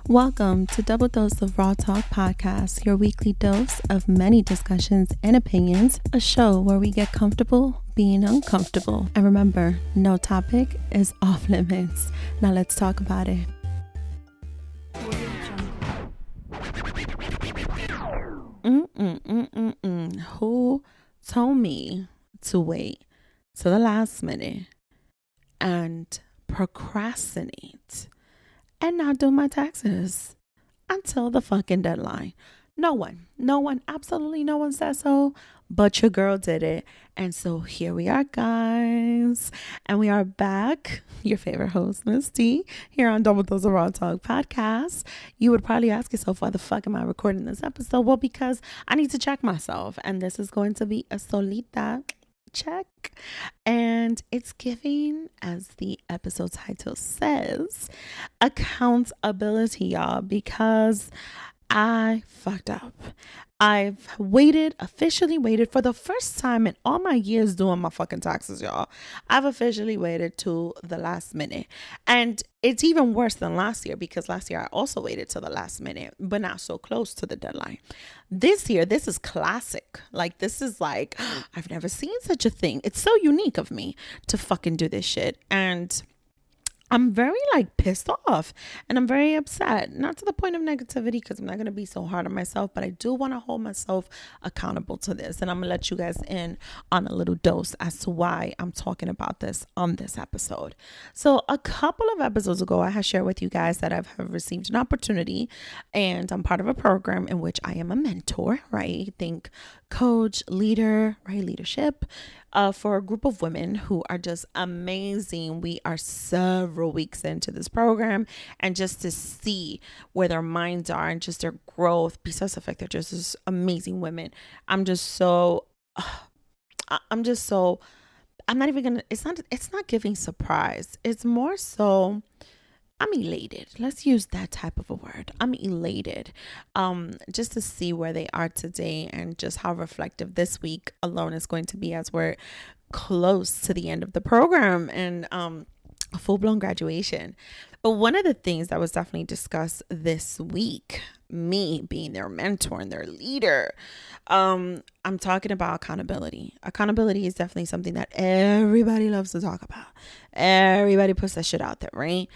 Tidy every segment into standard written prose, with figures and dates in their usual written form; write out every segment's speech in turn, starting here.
Welcome to Double Dose of Raw Talk Podcast, your weekly dose of many discussions and opinions, a show where we get comfortable being uncomfortable. And remember, no topic is off limits. Now let's talk about it. Who told me to wait to the last minute and procrastinate and not do my taxes until the fucking deadline? No one, absolutely no one said so, but your girl did it. And so here we are, guys, and we are back. Your favorite host, Miss T, here on Double Dose of Raw Talk Podcast. You would probably ask yourself, why the fuck am I recording this episode? Well, because I need to check myself, and this is going to be a solita check, and it's giving, as the episode title says, accountability, y'all, because I fucked up. I've officially waited for the first time in all my years doing my fucking taxes, y'all. I've officially waited to the last minute. And it's even worse than last year, because last year I also waited to the last minute, but not so close to the deadline. This year, this is classic. Like, this is like, I've never seen such a thing. It's so unique of me to fucking do this shit. And I'm very pissed off, and I'm very upset, not to the point of negativity, because I'm not going to be so hard on myself, but I do want to hold myself accountable to this. And I'm going to let you guys in on a little dose as to why I'm talking about this on this episode. So a couple of episodes ago, I had shared with you guys that I've received an opportunity, and I'm part of a program in which I am a mentor, right? Think coach, leader, right? Leadership. For a group of women who are just amazing. We are several weeks into this program, and just to see where their minds are and just their growth, besides the fact they're just this amazing women, I'm not even gonna, it's not giving surprise. It's more so, I'm elated. Let's use that type of a word. I'm elated just to see where they are today, and just how reflective this week alone is going to be as we're close to the end of the program and a full-blown graduation. But one of the things that was definitely discussed this week, me being their mentor and their leader, I'm talking about accountability. Accountability is definitely something that everybody loves to talk about. Everybody puts that shit out there, right?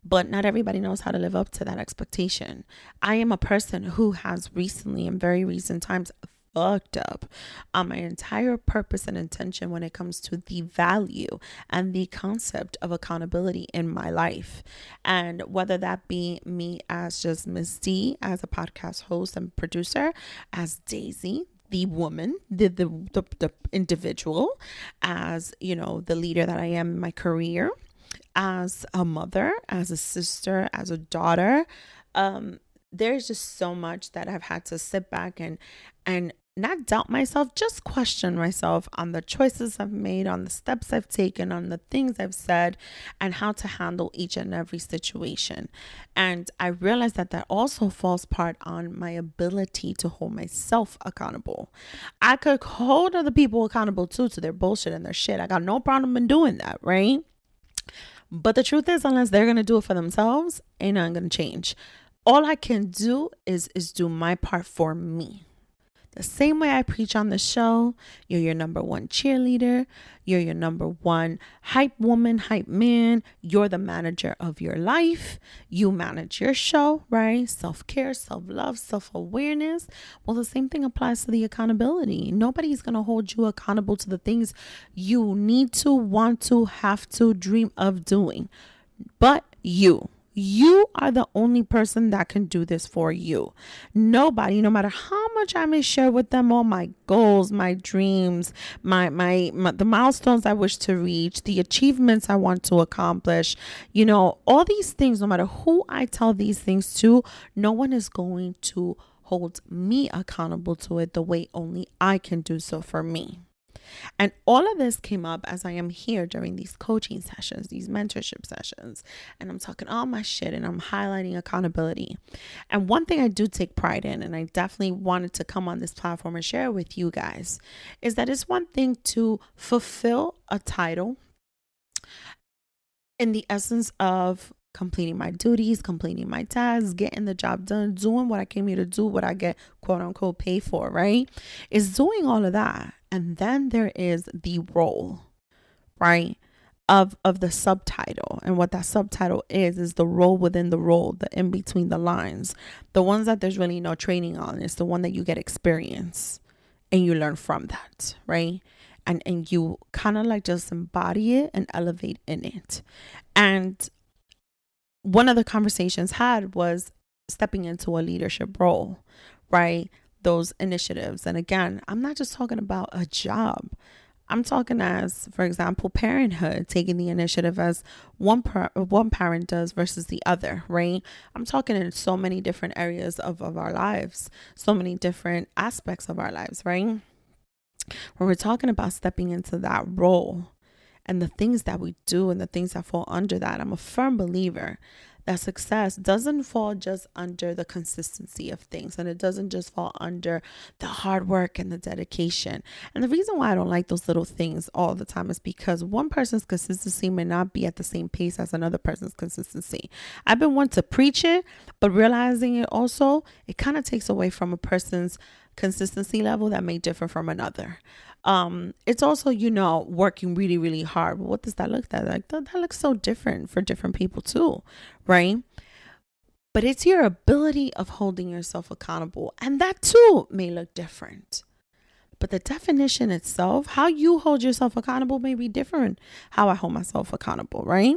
But not everybody knows how to live up to that expectation. I am a person who has recently, in very recent times, fucked up on my entire purpose and intention when it comes to the value and the concept of accountability in my life. And whether that be me as just Miss D, as a podcast host and producer, as Daisy, the woman, the individual, as, you know, the leader that I am in my career, as a mother, as a sister, as a daughter. There's just so much that I've had to sit back and not doubt myself, just question myself on the choices I've made, on the steps I've taken, on the things I've said, and how to handle each and every situation. And I realized that also falls part on my ability to hold myself accountable. I could hold other people accountable too, to their bullshit and their shit. I got no problem in doing that, right? But the truth is, unless they're going to do it for themselves, ain't nothing going to change. All I can do is do my part for me. The same way I preach on the show, you're your number one cheerleader. You're your number one hype woman, hype man. You're the manager of your life. You manage your show, right? Self-care, self-love, self-awareness. Well, the same thing applies to the accountability. Nobody's going to hold you accountable to the things you need to, want to, have to, dream of doing, but you. You are the only person that can do this for you. Nobody, no matter how much I may share with them all my goals, my dreams, the milestones I wish to reach, the achievements I want to accomplish, you know, all these things, no matter who I tell these things to, no one is going to hold me accountable to it the way only I can do so for me. And all of this came up as I am here during these coaching sessions, these mentorship sessions, and I'm talking all my shit and I'm highlighting accountability. And one thing I do take pride in, and I definitely wanted to come on this platform and share with you guys, is that it's one thing to fulfill a title in the essence of completing my duties, completing my tasks, getting the job done, doing what I came here to do, what I get quote unquote paid for, right? It's doing all of that. And then there is the role, right? Of the subtitle. And what that subtitle is the role within the role, the in between the lines. The ones that there's really no training on. It's the one that you get experience and you learn from that, right? And you kind of like just embody it and elevate in it. And one of the conversations had was stepping into a leadership role, right? Those initiatives. And again, I'm not just talking about a job. I'm talking as, for example, parenthood, taking the initiative as one parent does versus the other, right? I'm talking in so many different areas of our lives, so many different aspects of our lives, right? When we're talking about stepping into that role and the things that we do and the things that fall under that, I'm a firm believer that success doesn't fall just under the consistency of things, and it doesn't just fall under the hard work and the dedication. And the reason why I don't like those little things all the time is because one person's consistency may not be at the same pace as another person's consistency. I've been one to preach it, but realizing it also, it kind of takes away from a person's consistency level that may differ from another. It's also, working really, really hard. But what does that look like? That looks so different for different people too, right? But it's your ability of holding yourself accountable. And that too may look different. But the definition itself, how you hold yourself accountable may be different how I hold myself accountable, right?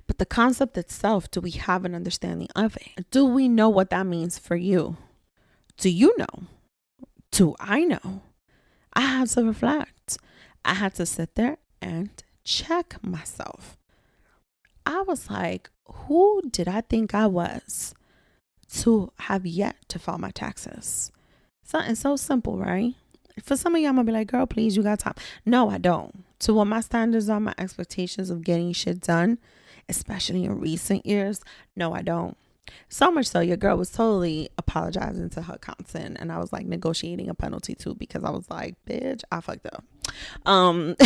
But the concept itself, do we have an understanding of it? Do we know what that means for you? Do you know? Do I know? I had to reflect. I had to sit there and check myself. I was like, who did I think I was to have yet to file my taxes? Something so simple, right? For some of y'all, I'm going to be like, girl, please, you got time. No, I don't. To what my standards are, my expectations of getting shit done, especially in recent years, no, I don't. So much so your girl was totally apologizing to her accountant, and I was like negotiating a penalty too, because I was like, bitch, I fucked up. And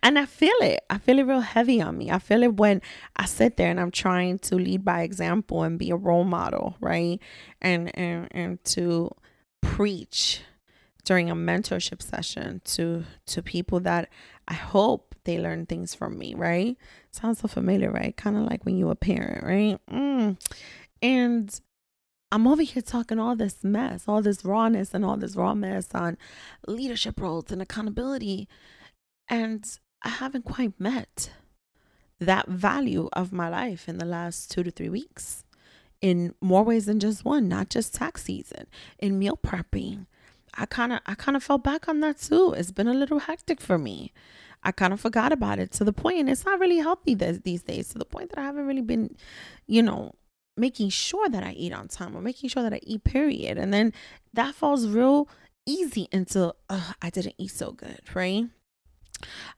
I feel it real heavy on me. I feel it when I sit there and I'm trying to lead by example and be a role model, right? And to preach during a mentorship session to people that I hope they learn things from me, right? Sounds so familiar, right? Kind of like when you a parent, right? And I'm over here talking all this mess, all this rawness and all this raw mess on leadership roles and accountability. And I haven't quite met that value of my life in the last 2 to 3 weeks in more ways than just one, not just tax season, in meal prepping. I kind of fell back on that too. It's been a little hectic for me. I kind of forgot about it to the point, and it's not really healthy these days, to the point that I haven't really been, making sure that I eat on time or making sure that I eat, period. And then that falls real easy into, I didn't eat so good, right?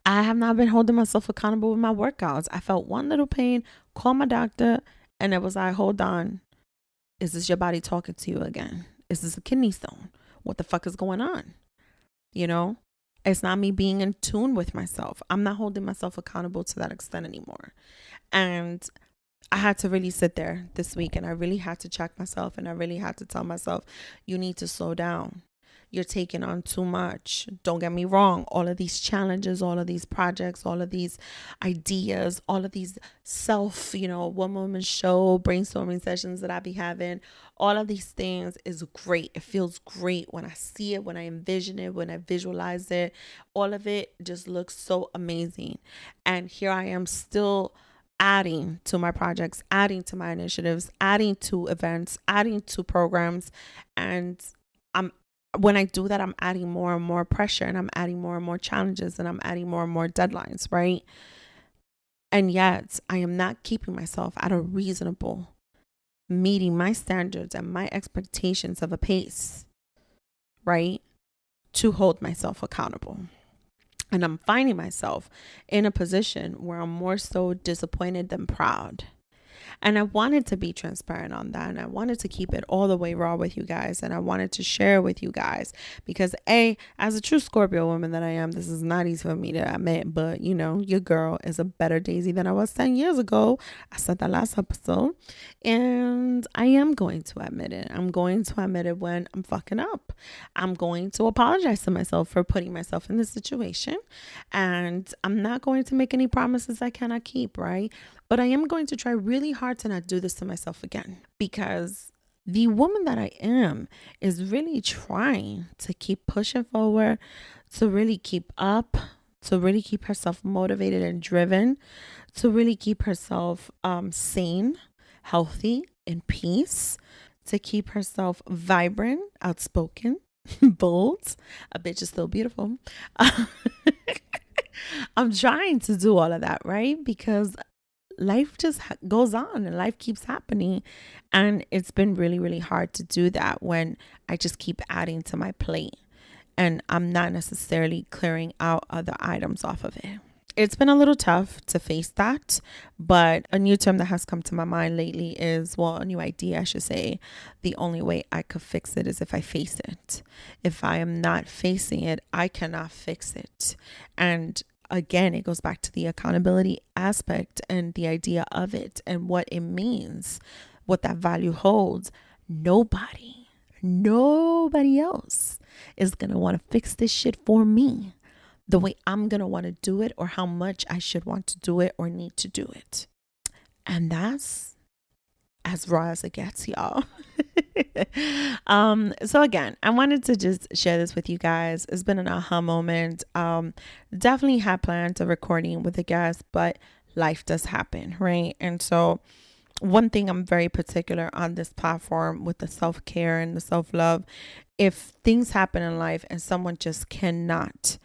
I have not been holding myself accountable with my workouts. I felt one little pain, called my doctor, and it was like, hold on. Is this your body talking to you again? Is this a kidney stone? What the fuck is going on? It's not me being in tune with myself. I'm not holding myself accountable to that extent anymore. And I had to really sit there this week, and I really had to check myself, and I really had to tell myself, you need to slow down. You're taking on too much. Don't get me wrong. All of these challenges, all of these projects, all of these ideas, all of these one woman show brainstorming sessions that I be having, all of these things is great. It feels great when I see it, when I envision it, when I visualize it. All of it just looks so amazing. And here I am still adding to my projects, adding to my initiatives, adding to events, adding to programs. And when I do that, I'm adding more and more pressure, and I'm adding more and more challenges, and I'm adding more and more deadlines, right? And yet I am not keeping myself at a reasonable, meeting my standards and my expectations of a pace, right? To hold myself accountable. And I'm finding myself in a position where I'm more so disappointed than proud. And I wanted to be transparent on that. And I wanted to keep it all the way raw with you guys. And I wanted to share with you guys because, as a true Scorpio woman that I am, this is not easy for me to admit. But, your girl is a better Daisy than I was 10 years ago. I said that last episode. And I am going to admit it. I'm going to admit it when I'm fucking up. I'm going to apologize to myself for putting myself in this situation. And I'm not going to make any promises I cannot keep, right? But I am going to try really hard to not do this to myself again, because the woman that I am is really trying to keep pushing forward, to really keep up, to really keep herself motivated and driven, to really keep herself sane, healthy, in peace, to keep herself vibrant, outspoken, bold. A bitch is still beautiful. I'm trying to do all of that, right? Because life just goes on and life keeps happening. And it's been really, really hard to do that when I just keep adding to my plate and I'm not necessarily clearing out other items off of it. It's been a little tough to face that, but a new term that has come to my mind lately is, well, a new idea, I should say. The only way I could fix it is if I face it. If I am not facing it, I cannot fix it. And again, it goes back to the accountability aspect and the idea of it and what it means, what that value holds. Nobody else is going to want to fix this shit for me the way I'm going to want to do it, or how much I should want to do it or need to do it. And that's as raw as it gets, y'all. So again, I wanted to just share this with you guys. It's been an aha moment. Definitely had planned a recording with a guest, but life does happen, right? And so one thing I'm very particular on this platform with the self-care and the self-love, if things happen in life and someone just cannot,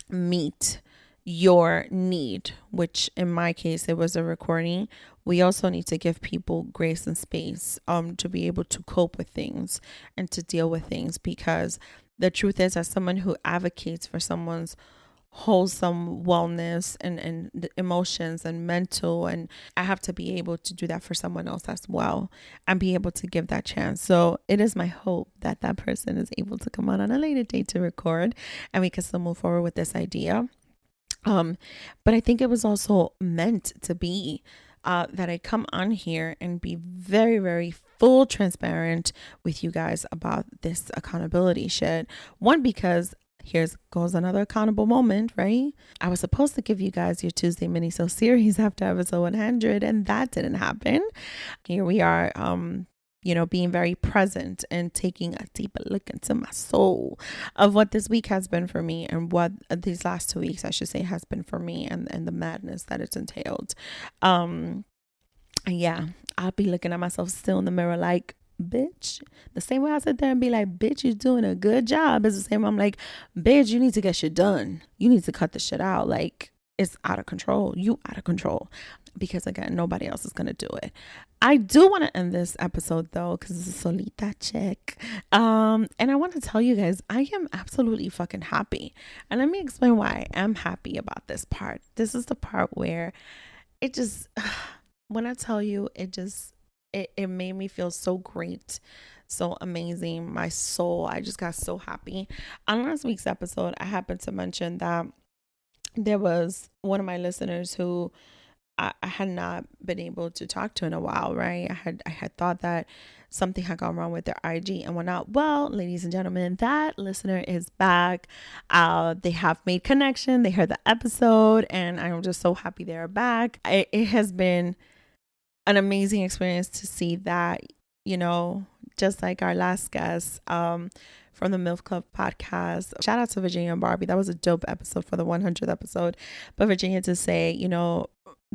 meet your need, which in my case, it was a recording, we also need to give people grace and space to be able to cope with things and to deal with things. Because the truth is, as someone who advocates for someone's wholesome wellness and emotions and mental, and I have to be able to do that for someone else as well and be able to give that chance. So it is my hope that that person is able to come on a later date to record and we can still move forward with this idea. But I think it was also meant to be that I come on here and be very, very full transparent with you guys about this accountability shit. One, because here's goes another accountable moment, right? I was supposed to give you guys your Tuesday mini-so series after episode 100, and that didn't happen. Here we are, being very present and taking a deeper look into my soul of what this week has been for me and what these last 2 weeks, I should say, has been for me, and the madness that it's entailed. Yeah, I'll be looking at myself still in the mirror like, bitch. The same way I sit there and be like, bitch, you're doing a good job, is the same way I'm like, bitch, you need to get shit done. You need to cut the shit out. Like, it's out of control. You out of control. Because again, nobody else is gonna do it. I do want to end this episode though, because it's a solita check. And I want to tell you guys, I am absolutely fucking happy. And let me explain why I am happy about this part. This is the part where it just when I tell you, it made me feel so great, so amazing. My soul, I just got so happy. On last week's episode, I happened to mention that there was one of my listeners who I had not been able to talk to in a while, right? I had thought that something had gone wrong with their IG and whatnot. Well, ladies and gentlemen, that listener is back. They have made connection. They heard the episode, and I'm just so happy they're back. It has been an amazing experience to see that, just like our last guest from the MILF Club podcast. Shout out to Virginia and Barbie. That was a dope episode for the 100th episode. But Virginia to say,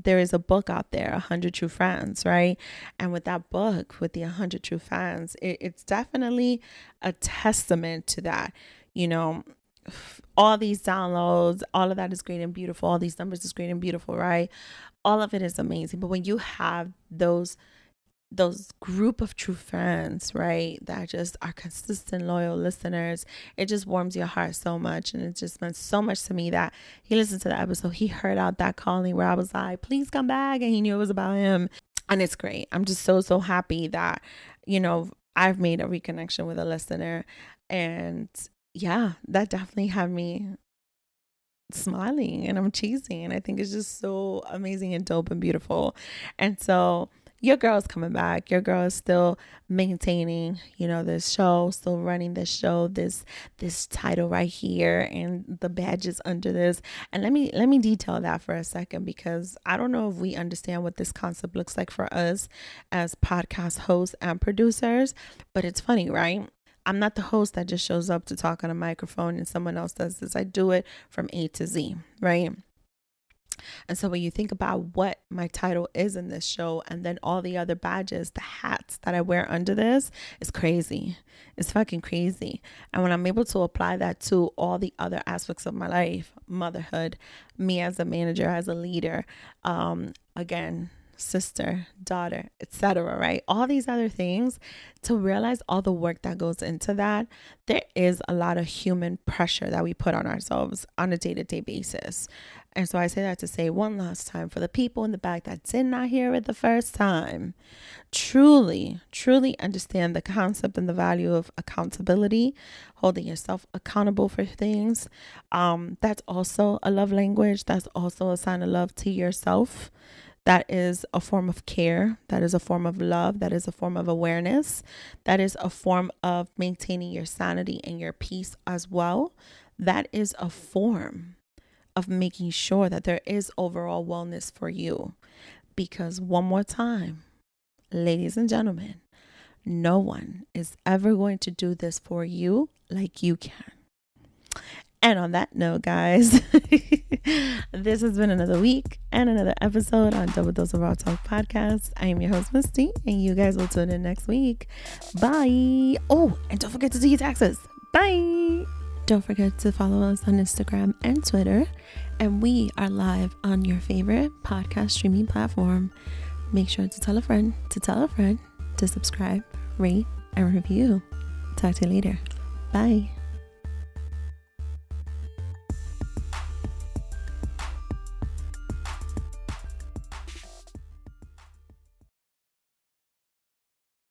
there is a book out there, 100 True Fans, right? And with that book, with the 100 True Fans, it's definitely a testament to that. All these downloads, all of that is great and beautiful. All these numbers is great and beautiful, right? All of it is amazing. But when you have those group of true friends, right, that just are consistent, loyal listeners. It just warms your heart so much. And it just meant so much to me that he listened to the episode. He heard out that calling where I was like, please come back. And he knew it was about him. And it's great. I'm just so happy that, I've made a reconnection with a listener. And yeah, that definitely had me smiling, and I'm cheesing, and I think it's just so amazing and dope and beautiful. And so your girl's coming back. Your girl is still maintaining, this show, still running this show, this title right here, and the badges under this. And let me detail that for a second, because I don't know if we understand what this concept looks like for us as podcast hosts and producers, but it's funny, right? I'm not the host that just shows up to talk on a microphone and someone else does this. I do it from A to Z, right? And so when you think about what my title is in this show, and then all the other badges, the hats that I wear under this, is crazy. It's fucking crazy. And when I'm able to apply that to all the other aspects of my life, motherhood, me as a manager, as a leader, again, sister, daughter, etc., right? All these other things, to realize all the work that goes into that, there is a lot of human pressure that we put on ourselves on a day-to-day basis. And so I say that to say one last time, for the people in the back that did not hear it the first time, truly understand the concept and the value of accountability, holding yourself accountable for things. That's also a love language. That's also a sign of love to yourself. That is a form of care. That is a form of love. That is a form of awareness. That is a form of maintaining your sanity and your peace as well. That is a form of making sure that there is overall wellness for you. Because one more time, ladies and gentlemen, no one is ever going to do this for you like you can. And on that note, guys, this has been another week and another episode on Double Dose of Raw Talk Podcast. I am your host, Misty, and you guys will tune in next week. Bye. Oh, and don't forget to do your taxes. Bye. Don't forget to follow us on Instagram and Twitter. And we are live on your favorite podcast streaming platform. Make sure to tell a friend to subscribe, rate, and review. Talk to you later. Bye.